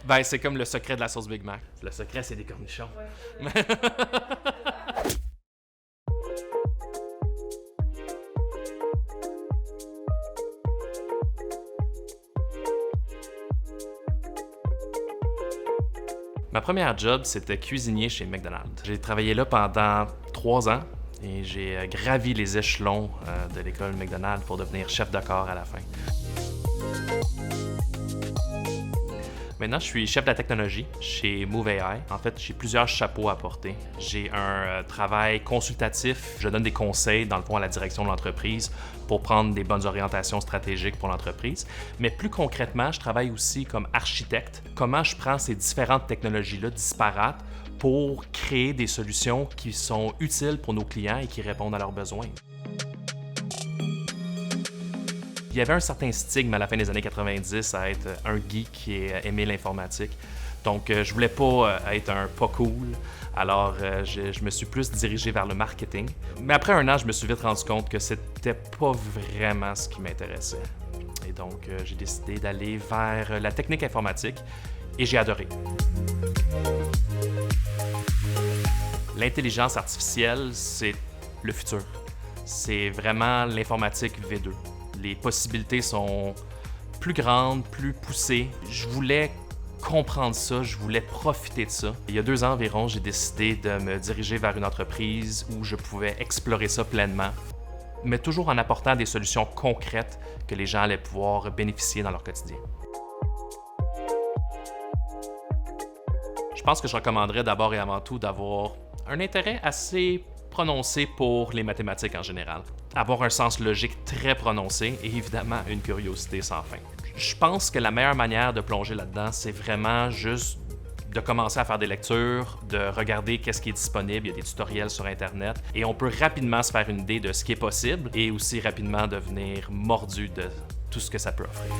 Ben, c'est comme le secret de la sauce Big Mac. Le secret, c'est des cornichons. Ouais. Ma première job, c'était cuisinier chez McDonald's. J'ai travaillé là pendant 3 ans et j'ai gravi les échelons de l'école McDonald's pour devenir chef de corps à la fin. Maintenant, je suis chef de la technologie chez MoveAI. En fait, j'ai plusieurs chapeaux à porter. J'ai un travail consultatif. Je donne des conseils, dans le fond, à la direction de l'entreprise pour prendre des bonnes orientations stratégiques pour l'entreprise. Mais plus concrètement, je travaille aussi comme architecte. Comment je prends ces différentes technologies-là disparates pour créer des solutions qui sont utiles pour nos clients et qui répondent à leurs besoins. Il y avait un certain stigme à la fin des années 90 à être un geek qui aimait l'informatique. Donc, je voulais pas être un pas cool. Alors, je me suis plus dirigé vers le marketing. Mais après un an, je me suis vite rendu compte que c'était pas vraiment ce qui m'intéressait. Et donc, j'ai décidé d'aller vers la technique informatique et j'ai adoré. L'intelligence artificielle, c'est le futur. C'est vraiment l'informatique V2. Les possibilités sont plus grandes, plus poussées. Je voulais comprendre ça, je voulais profiter de ça. Il y a 2 ans environ, j'ai décidé de me diriger vers une entreprise où je pouvais explorer ça pleinement, mais toujours en apportant des solutions concrètes que les gens allaient pouvoir bénéficier dans leur quotidien. Je pense que je recommanderais d'abord et avant tout d'avoir un intérêt assez prononcé pour les mathématiques en général. Avoir un sens logique très prononcé et évidemment une curiosité sans fin. Je pense que la meilleure manière de plonger là-dedans, c'est vraiment juste de commencer à faire des lectures, de regarder qu'est-ce qui est disponible, il y a des tutoriels sur Internet et on peut rapidement se faire une idée de ce qui est possible et aussi rapidement devenir mordu de tout ce que ça peut offrir.